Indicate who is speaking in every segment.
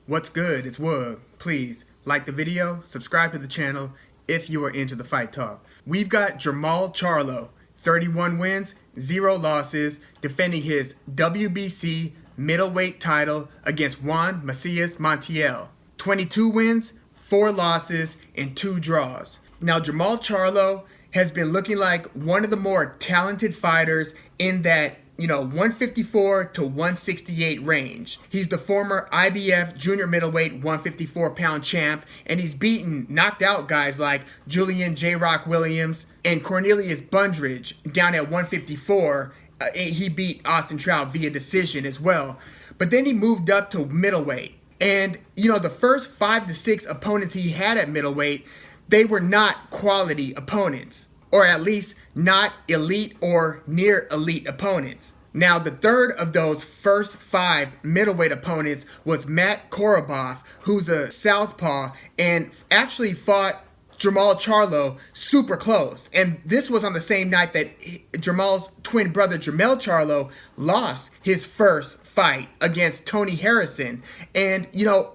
Speaker 1: What's good? It's Woog. Please like the video, subscribe to the channel if you are into the fight talk. We've got Jermall Charlo, 31 wins, 0 losses, defending his WBC Middleweight Title against Juan Macias Montiel. 22 wins, 4 losses, and 2 draws. Now, Jermall Charlo has been looking like one of the more talented fighters in that 154 to 168 range. He's the former IBF junior middleweight 154-pound champ, and he's knocked out guys like Julian J. Rock Williams and Cornelius Bundridge down at 154. He beat Austin Trout via decision as well. But then he moved up to middleweight. And, the first 5 to 6 opponents he had at middleweight, they were not quality opponents, or at least not elite or near elite opponents. Now, the third of those first 5 middleweight opponents was Matt Korobov, who's a southpaw, and actually fought Jermall Charlo super close. And this was on the same night that Jermall's twin brother, Jermall Charlo, lost his first fight against Tony Harrison. And,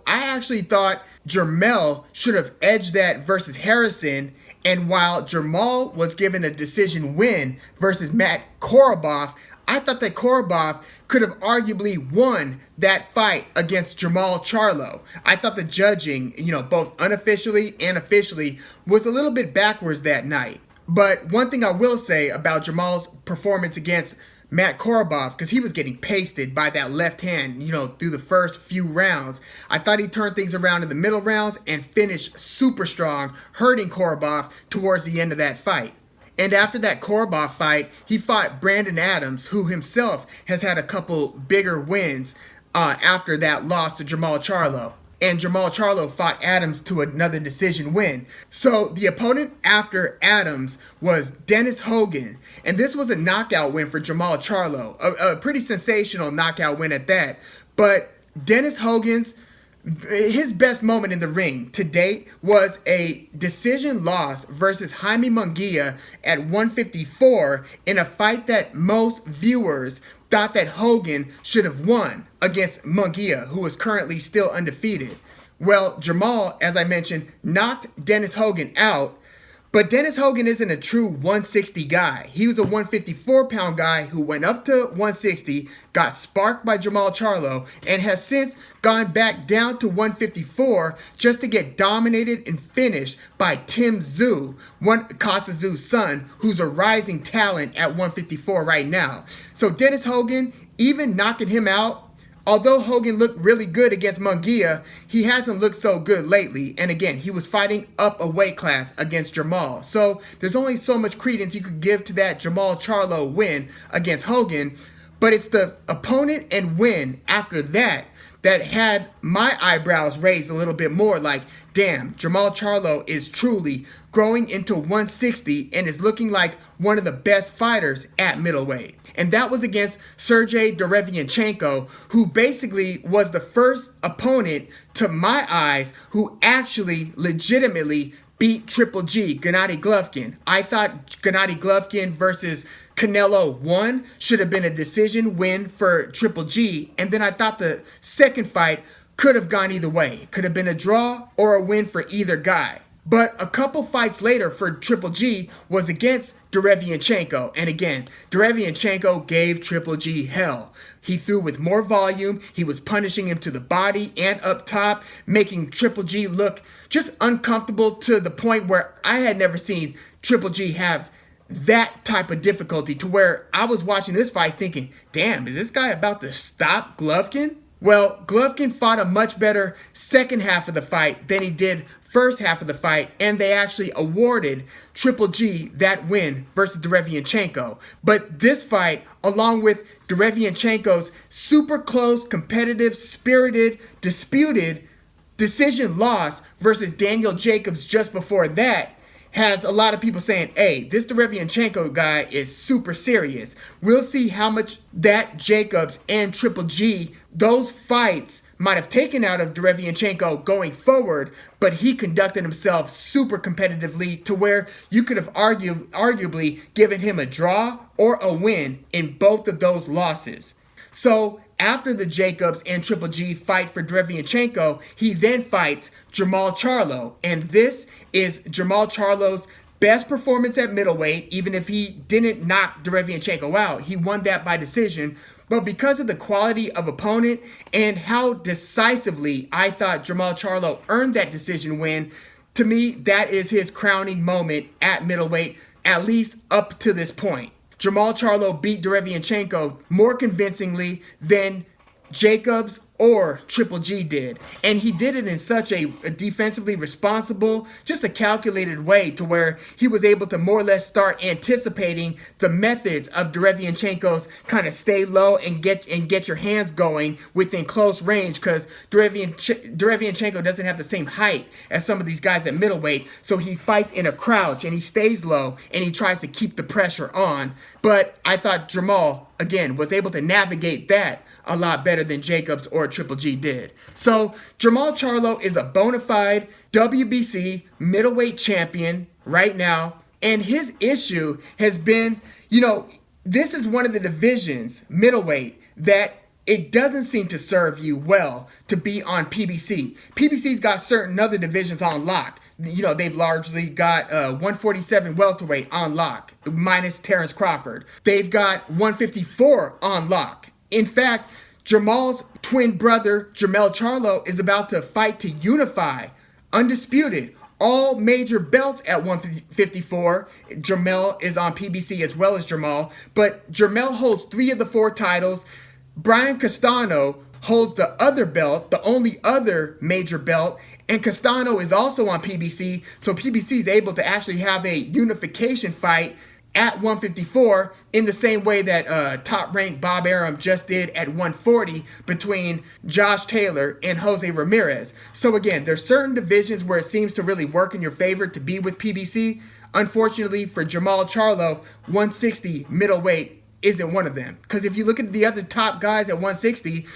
Speaker 1: I actually thought Jermall should have edged that versus Harrison. And while Jermall was given a decision win versus Matt Korobov, I thought that Korobov could have arguably won that fight against Jermall Charlo. I thought the judging, both unofficially and officially, was a little bit backwards that night. But one thing I will say about Jermall's performance against Matt Korobov, because he was getting pasted by that left hand, through the first few rounds. I thought he turned things around in the middle rounds and finished super strong, hurting Korobov towards the end of that fight. And after that Korobov fight, he fought Brandon Adams, who himself has had a couple bigger wins after that loss to Jermall Charlo. And Jermall Charlo fought Adams to another decision win. So the opponent after Adams was Dennis Hogan. And this was a knockout win for Jermall Charlo. A pretty sensational knockout win at that. But Dennis Hogan's his best moment in the ring to date was a decision loss versus Jaime Munguia at 154 in a fight that most viewers thought that Hogan should have won against Munguia, who is currently still undefeated. Well, Jermall, as I mentioned, knocked Dennis Hogan out, but Dennis Hogan isn't a true 160 guy. He was a 154-pound guy who went up to 160, got sparked by Jermall Charlo, and has since gone back down to 154 just to get dominated and finished by Tim Tszyu, Kostya Tszyu's son, who's a rising talent at 154 right now. So Dennis Hogan, even knocking him out, although Hogan looked really good against Munguia, he hasn't looked so good lately. And again, he was fighting up a weight class against Jermall. So there's only so much credence you could give to that Jermall Charlo win against Hogan. But it's the opponent and win after that had my eyebrows raised a little bit more, like, damn, Jermall Charlo is truly growing into 160 and is looking like one of the best fighters at middleweight. And that was against Sergey Derevyanchenko, who basically was the first opponent, to my eyes, who actually legitimately beat Triple G, Gennady Golovkin. I thought Gennady Golovkin versus Canelo 1 should have been a decision win for Triple G. And then I thought the second fight could have gone either way. It could have been a draw or a win for either guy. But a couple fights later for Triple G was against Derevyanchenko. And again, Derevyanchenko gave Triple G hell. He threw with more volume. He was punishing him to the body and up top, making Triple G look just uncomfortable to the point where I had never seen Triple G have that type of difficulty, to where I was watching this fight thinking, damn, is this guy about to stop Golovkin? Well, Golovkin fought a much better second half of the fight than he did first half of the fight, and they actually awarded Triple G that win versus Derevyanchenko. But this fight, along with Derevyanchenko's super close, competitive, spirited, disputed decision loss versus Daniel Jacobs just before that, has a lot of people saying, hey, this Derevyanchenko guy is super serious. We'll see how much that Jacobs and Triple G, those fights, might have taken out of Derevyanchenko going forward, but he conducted himself super competitively to where you could have arguably given him a draw or a win in both of those losses. So after the Jacobs and Triple G fight for Derevyanchenko, he then fights Jermall Charlo. And this is Jermall Charlo's best performance at middleweight, even if he didn't knock Derevyanchenko out. He won that by decision. But because of the quality of opponent and how decisively I thought Jermall Charlo earned that decision win, to me, that is his crowning moment at middleweight, at least up to this point. Jermall Charlo beat Derevyanchenko more convincingly than Jacobs or Triple G did. And he did it in such a defensively responsible, just a calculated way to where he was able to more or less start anticipating the methods of Derevyanchenko's kind of stay low and get your hands going within close range, because Derevyanchenko doesn't have the same height as some of these guys at middleweight. So he fights in a crouch and he stays low and he tries to keep the pressure on. But I thought Jermall, again, was able to navigate that a lot better than Jacobs or Triple G did. So Jermall Charlo is a bona fide WBC middleweight champion right now. And his issue has been, this is one of the divisions, middleweight, that it doesn't seem to serve you well to be on PBC. PBC's got certain other divisions on lock. They've largely got 147 welterweight on lock, minus Terrence Crawford. They've got 154 on lock. In fact, Jermall's twin brother, Jermall Charlo, is about to fight to unify, undisputed, all major belts at 154. Jermall is on PBC as well as Jermall, but Jermall holds 3 of the 4 titles. Brian Castano holds the other belt, the only other major belt, and Castano is also on PBC, so PBC is able to actually have a unification fight at 154 in the same way that top-ranked Bob Arum just did at 140 between Josh Taylor and Jose Ramirez. So again, there's certain divisions where it seems to really work in your favor to be with PBC. Unfortunately for Jermall Charlo, 160 middleweight isn't one of them. Because if you look at the other top guys at 160,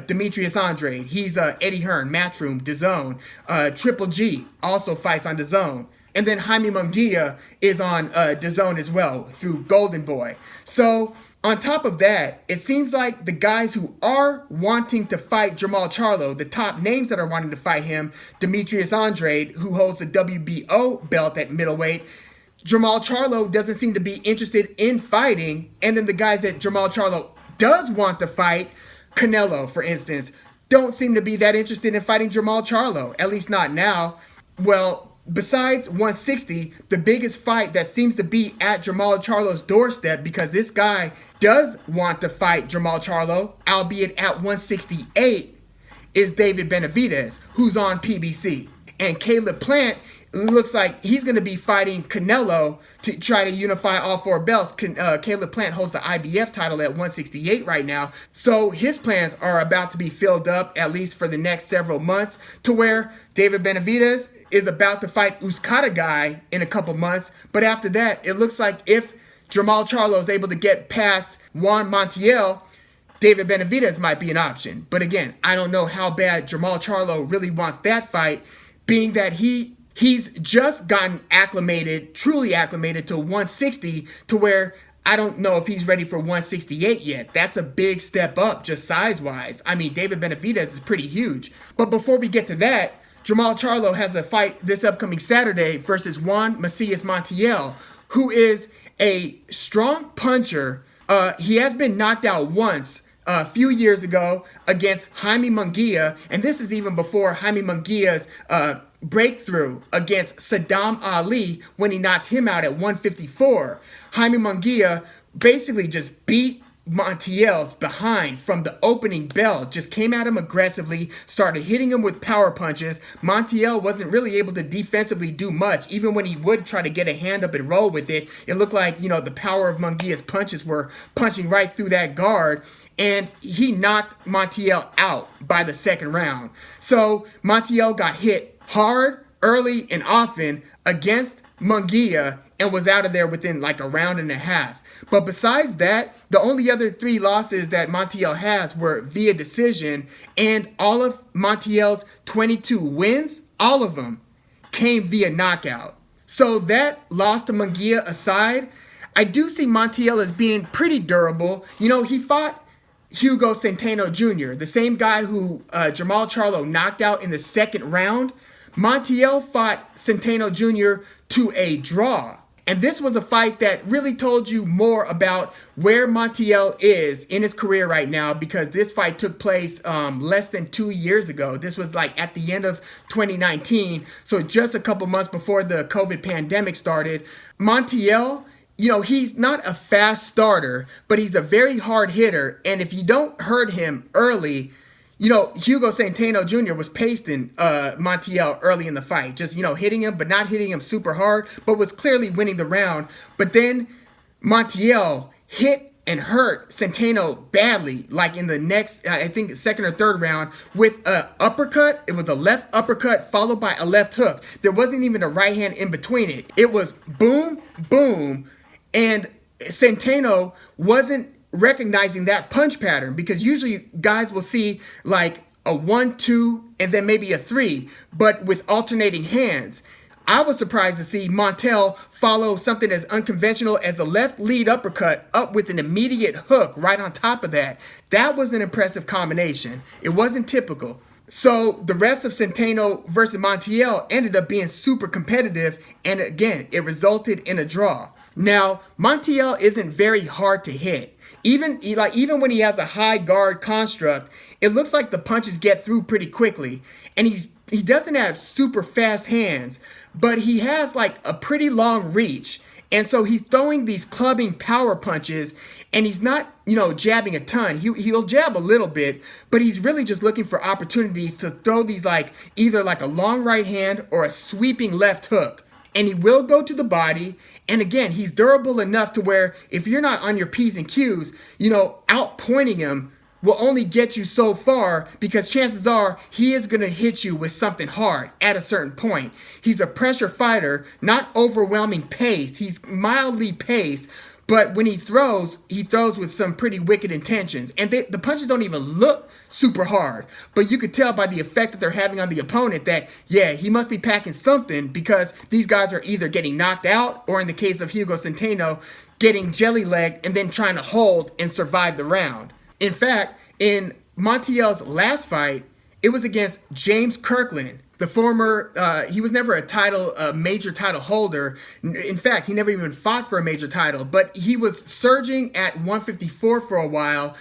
Speaker 1: Demetrius Andrade, he's Eddie Hearn, Matchroom, DAZN. Triple G also fights on DAZN. And then Jaime Munguia is on DAZN as well through Golden Boy. So on top of that, it seems like the guys who are wanting to fight Jermall Charlo, the top names that are wanting to fight him, Demetrius Andrade, who holds the WBO belt at middleweight, Jermall Charlo doesn't seem to be interested in fighting. And then the guys that Jermall Charlo does want to fight, Canelo, for instance, don't seem to be that interested in fighting Jermall Charlo, at least not now. Well, besides 160, the biggest fight that seems to be at Jermall Charlo's doorstep, because this guy does want to fight Jermall Charlo, albeit at 168, is David Benavidez, who's on PBC. And Caleb Plant looks like he's going to be fighting Canelo to try to unify all 4 belts. Caleb Plant holds the IBF title at 168 right now. So his plans are about to be filled up, at least for the next several months, to where David Benavidez is about to fight Uzcata guy in a couple months. But after that, it looks like if Jermall Charlo is able to get past Juan Montiel, David Benavidez might be an option. But again, I don't know how bad Jermall Charlo really wants that fight, being that he's just gotten truly acclimated to 160, to where I don't know if he's ready for 168 yet. That's a big step up just size-wise. I mean, David Benavidez is pretty huge. But before we get to that, Jermall Charlo has a fight this upcoming Saturday versus Juan Macias Montiel, who is a strong puncher. He has been knocked out once a few years ago against Jaime Munguia, and this is even before Jaime Munguia's breakthrough against Saddam Ali when he knocked him out at 154. Jaime Munguia basically just beat Montiel's behind from the opening bell, just came at him aggressively, started hitting him with power punches. Montiel wasn't really able to defensively do much. Even when he would try to get a hand up and roll with it, it looked like, the power of Munguia's punches were punching right through that guard, and he knocked Montiel out by the second round. So Montiel got hit hard, early, and often against Munguia and was out of there within like a round and a half. But besides that, the only other 3 losses that Montiel has were via decision, and all of Montiel's 22 wins, all of them came via knockout. So that loss to Munguia aside, I do see Montiel as being pretty durable. He fought Hugo Centeno Jr., the same guy who Jermall Charlo knocked out in the second round. Montiel fought Centeno Jr. to a draw. And this was a fight that really told you more about where Montiel is in his career right now, because this fight took place less than 2 years ago. This was like at the end of 2019, so just a couple months before the COVID pandemic started. Montiel, you know, he's not a fast starter, but he's a very hard hitter. And if you don't hurt him early, you know, Hugo Centeno Jr. was pasting Montiel early in the fight. Just, you know, hitting him, but not hitting him super hard, but was clearly winning the round. But then Montiel hit and hurt Centeno badly, like in the next, I think, second or third round with an uppercut. It was a left uppercut followed by a left hook. There wasn't even a right hand in between it. It was boom, boom. And Centeno wasn't recognizing that punch pattern, because usually guys will see like a 1-2 and then maybe a 3, but with alternating hands. I was surprised to see Montiel follow something as unconventional as a left lead uppercut up with an immediate hook right on top of that. That was an impressive combination. It wasn't typical. So the rest of Centeno versus Montiel ended up being super competitive, and again, it resulted in a draw. Now, Montiel isn't very hard to hit. Even when he has a high guard construct, it looks like the punches get through pretty quickly. And he doesn't have super fast hands, but he has like a pretty long reach. And so he's throwing these clubbing power punches, and he's not, you know, jabbing a ton. He'll jab a little bit, but he's really just looking for opportunities to throw these like either like a long right hand or a sweeping left hook. And he will go to the body. And again, he's durable enough to where if you're not on your P's and Q's, you know, outpointing him will only get you so far, because chances are he is going to hit you with something hard at a certain point. He's a pressure fighter, not overwhelming pace. He's mildly paced, but when he throws with some pretty wicked intentions. And the punches don't even look super hard, but you could tell by the effect that they're having on the opponent that, yeah, he must be packing something, because these guys are either getting knocked out or, in the case of Hugo Centeno, getting jelly-legged and then trying to hold and survive the round. In fact, in Montiel's last fight, it was against James Kirkland, the former, he was never a major title holder. In fact, he never even fought for a major title, but he was surging at 154 for a while.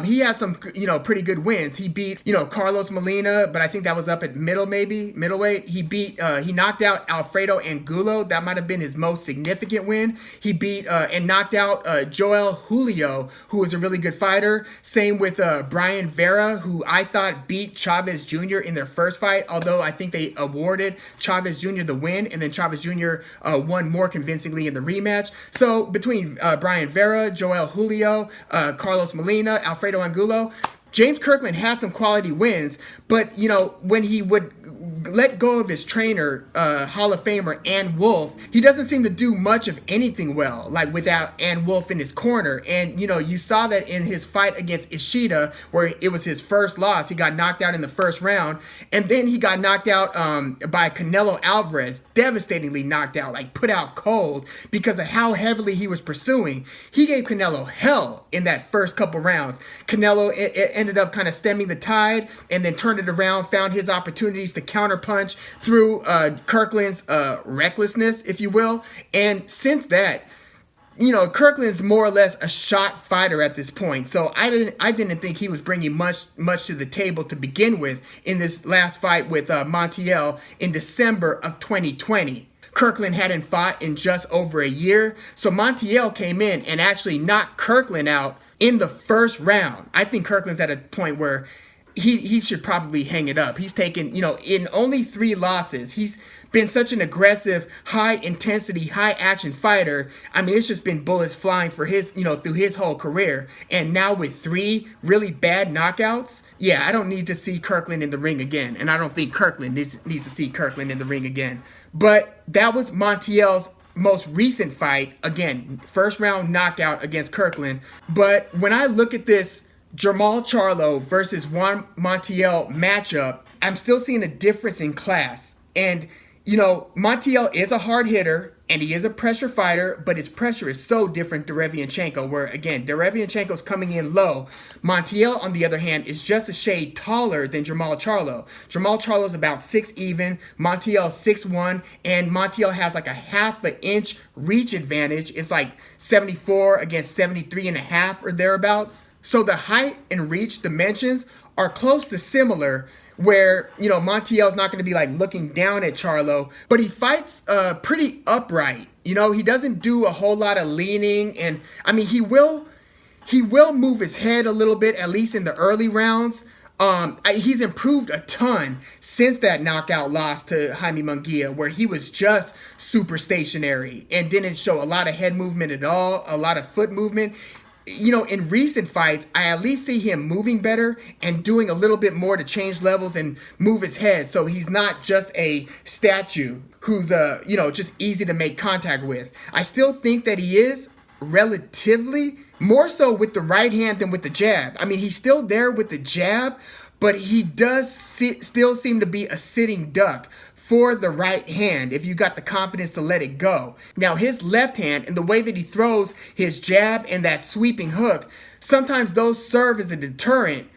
Speaker 1: He had some, you know, pretty good wins. He beat, you know, Carlos Molina, but I think that was up at middleweight. He knocked out Alfredo Angulo. That might have been his most significant win. He beat and knocked out Joel Julio, who was a really good fighter. Same with Brian Vera, who I thought beat Chavez Jr. in their first fight, although I think they awarded Chavez Jr. the win, and then Chavez Jr. Won more convincingly in the rematch. So between Brian Vera, Joel Julio, Carlos Molina, Alfredo Angulo, James Kirkland had some quality wins, but, you know, when he would let go of his trainer, Hall of Famer Ann Wolfe, he doesn't seem to do much of anything well, like without Ann Wolfe in his corner. And, you know, you saw that in his fight against Ishida, where it was his first loss. He got knocked out in the first round, and then he got knocked out by Canelo Alvarez, devastatingly knocked out, like put out cold, because of how heavily he was pursuing. He gave Canelo hell in that first couple rounds. Canelo ended up kind of stemming the tide and then turned it around, found his opportunities to counterpunch through Kirkland's recklessness, if you will. And since that, you know, Kirkland's more or less a shot fighter at this point. So I didn't think he was bringing much to the table to begin with in this last fight with Montiel in December of 2020. Kirkland hadn't fought in just over a year. So Montiel came in and actually knocked Kirkland out in the first round. I think Kirkland's at a point where he should probably hang it up. He's taken, you know, in only 3 losses, he's been such an aggressive, high intensity, high action fighter. I mean, it's just been bullets flying for his, you know, through his whole career. And now with 3 really bad knockouts, yeah, I don't need to see Kirkland in the ring again. And I don't think Kirkland needs to see Kirkland in the ring again. But that was Montiel's most recent fight. Again, first round knockout against Kirkland. But when I look at this Jermall Charlo versus Juan Montiel matchup, I'm still seeing a difference in class. And, you know, Montiel is a hard hitter, And he is a pressure fighter, but his pressure is so different Derevyanchenko, where, again, Derevyanchenko's coming in low. Montiel, on the other hand, is just a shade taller than Jermall Charlo. Jermall Charlo's about 6 even, Montiel 6'1", and Montiel has like a half an inch reach advantage. It's like 74 against 73.5 or thereabouts. So the height and reach dimensions are close to similar, where, you know, Montiel's not going to be like looking down at Charlo, but he fights pretty upright. You know, he doesn't do a whole lot of leaning, and I mean, he will move his head a little bit, at least in the early rounds. He's improved a ton since that knockout loss to Jaime Munguia, where he was just super stationary and didn't show a lot of head movement at all, a lot of foot movement. You know, in recent fights, I at least see him moving better and doing a little bit more to change levels and move his head. So he's not just a statue who's, you know, just easy to make contact with. I still think that he is relatively more so with the right hand than with the jab. I mean, he's still there with the jab, but he does still seem to be a sitting duck for the right hand if you got the confidence to let it go. Now, his left hand and the way that he throws his jab and that sweeping hook, sometimes those serve as a deterrent.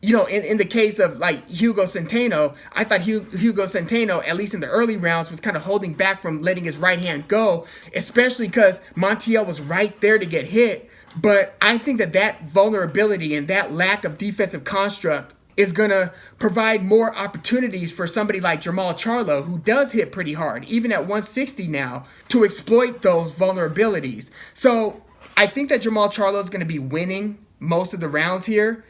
Speaker 1: You know, in the case of like Hugo Centeno, I thought Hugo Centeno, at least in the early rounds, was kind of holding back from letting his right hand go, especially because Montiel was right there to get hit. But I think that vulnerability and that lack of defensive construct is going to provide more opportunities for somebody like Jermall Charlo, who does hit pretty hard, even at 160 now, to exploit those vulnerabilities. So I think that Jermall Charlo is going to be winning most of the rounds here.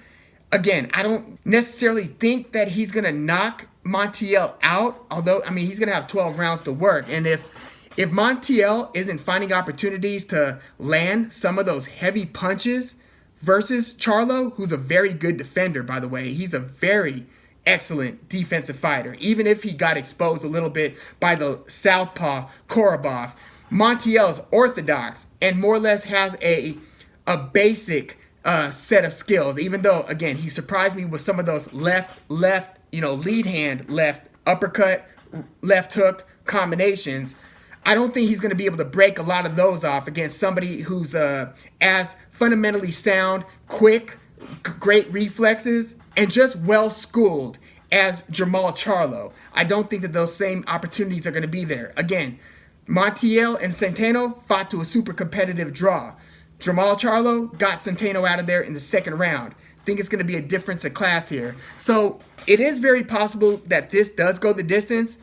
Speaker 1: Again, I don't necessarily think that he's going to knock Montiel out, although, I mean, he's going to have 12 rounds to work. And if Montiel isn't finding opportunities to land some of those heavy punches versus Charlo, who's a very good defender, by the way. He's a very excellent defensive fighter, even if he got exposed a little bit by the southpaw Korobov. Montiel's orthodox and more or less has a basic set of skills, even though, again, he surprised me with some of those left, you know, lead hand, left uppercut, left hook combinations. I don't think he's going to be able to break a lot of those off against somebody who's as fundamentally sound, quick, great reflexes, and just well-schooled as Jermall Charlo. I don't think that those same opportunities are going to be there. Again, Montiel and Centeno fought to a super competitive draw. Jermall Charlo got Centeno out of there in the second round. I think it's going to be a difference of class here. So it is very possible that this does go the distance,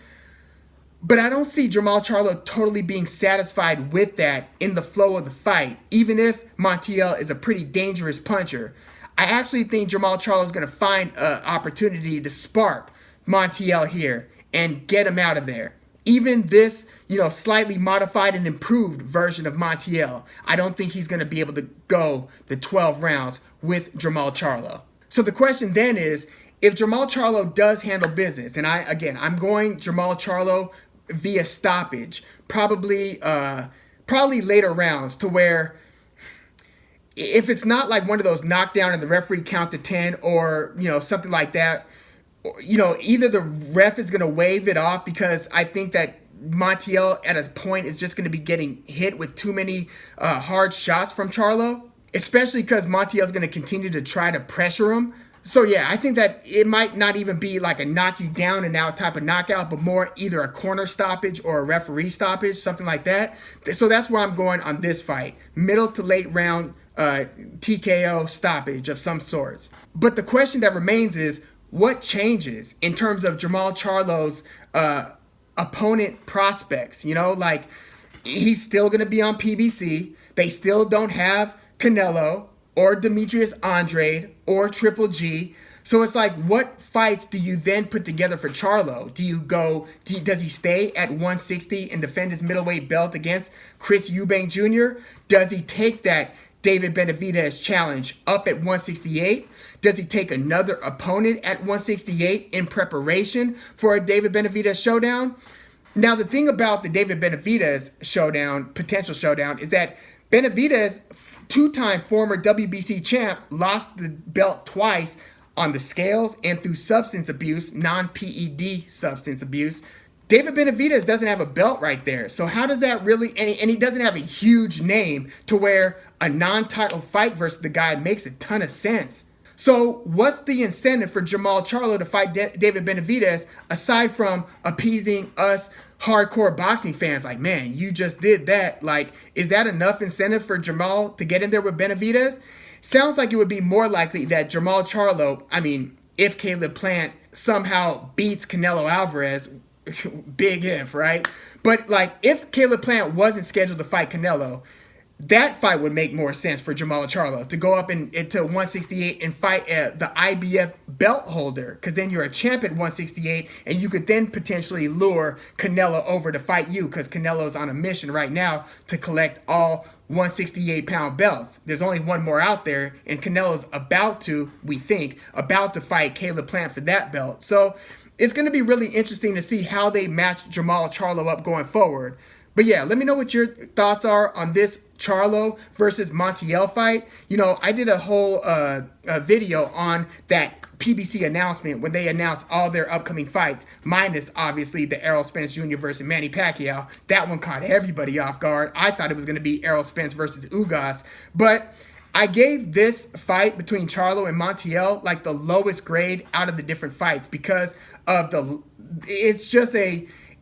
Speaker 1: but I don't see Jermall Charlo totally being satisfied with that in the flow of the fight, even if Montiel is a pretty dangerous puncher. I actually think Jermall Charlo is going to find an opportunity to spark Montiel here and get him out of there. Even this, you know, slightly modified and improved version of Montiel, I don't think he's going to be able to go the 12 rounds with Jermall Charlo. So the question then is, if Jermall Charlo does handle business, and I'm going Jermall Charlo via stoppage, probably later rounds, to where if it's not like one of those knockdown and the referee count to 10 or, you know, something like that, you know, either the ref is going to wave it off because I think that Montiel at a point is just going to be getting hit with too many hard shots from Charlo, especially because Montiel is going to continue to try to pressure him. So yeah, I think that it might not even be like a knock you down and out type of knockout, but more either a corner stoppage or a referee stoppage, something like that. So that's where I'm going on this fight. Middle to late round TKO stoppage of some sorts. But the question that remains is, what changes in terms of Jermall Charlo's opponent prospects? You know, like, he's still going to be on PBC. They still don't have Canelo or Demetrius Andrade or Triple G. So it's like, what fights do you then put together for Charlo? Does he stay at 160 and defend his middleweight belt against Chris Eubank Jr.? Does he take that David Benavidez challenge up at 168? Does he take another opponent at 168 in preparation for a David Benavidez showdown? Now, the thing about the David Benavidez showdown, potential showdown, is that Benavidez, two-time former WBC champ, lost the belt twice on the scales and through substance abuse, non-PED substance abuse, David Benavidez doesn't have a belt right there. So how does that really, and he doesn't have a huge name to where a non-title fight versus the guy makes a ton of sense. So what's the incentive for Jermall Charlo to fight David Benavidez aside from appeasing us hardcore boxing fans? Like, man, you just did that. Like, is that enough incentive for Jermall to get in there with Benavidez? Sounds like it would be more likely that Jermall Charlo, I mean, if Caleb Plant somehow beats Canelo Alvarez, big if, right? But like, if Caleb Plant wasn't scheduled to fight Canelo, that fight would make more sense for Jermall Charlo to go up into 168 and fight the IBF belt holder, because then you're a champ at 168 and you could then potentially lure Canelo over to fight you, because Canelo's on a mission right now to collect all 168-pound belts. There's only one more out there, and Canelo's about to fight Caleb Plant for that belt. So it's going to be really interesting to see how they match Jermall Charlo up going forward. But yeah, let me know what your thoughts are on this Charlo versus Montiel fight. You know, I did a whole video on that PBC announcement when they announced all their upcoming fights, minus obviously the Errol Spence Jr. versus Manny Pacquiao. That one caught everybody off guard. I thought it was going to be Errol Spence versus Ugas, but I gave this fight between Charlo and Montiel like the lowest grade out of the different fights because of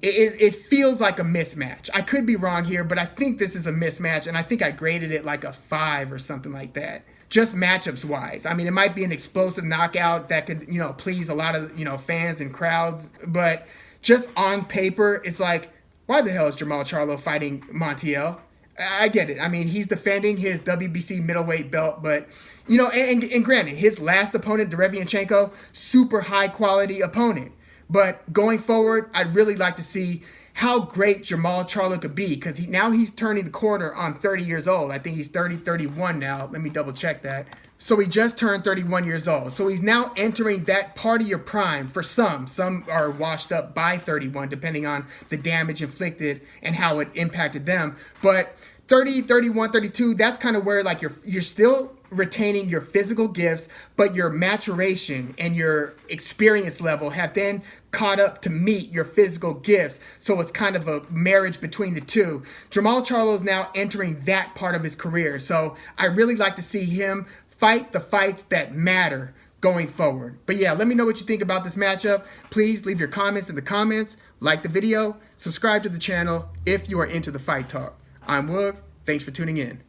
Speaker 1: it feels like a mismatch. I could be wrong here, but I think this is a mismatch, and I think I graded it like a 5 or something like that. Just matchups wise. I mean, it might be an explosive knockout that could, please a lot of, fans and crowds, but just on paper, it's like, why the hell is Jermall Charlo fighting Montiel? I get it. I mean, he's defending his WBC middleweight belt, but, and granted, his last opponent, Derevyanchenko, super high quality opponent. But going forward, I'd really like to see how great Jermall Charlo could be, because now he's turning the corner on 30 years old. I think he's 31 now. Let me double check that. So he just turned 31 years old. So he's now entering that part of your prime for some. Some are washed up by 31, depending on the damage inflicted and how it impacted them. But 30, 31, 32, that's kind of where like you're still retaining your physical gifts, but your maturation and your experience level have then caught up to meet your physical gifts. So it's kind of a marriage between the two. Jermall Charlo is now entering that part of his career. So I really like to see him fight the fights that matter going forward. But yeah, let me know what you think about this matchup. Please leave your comments in the comments, like the video, subscribe to the channel if you are into the fight talk. I'm Woog. Thanks for tuning in.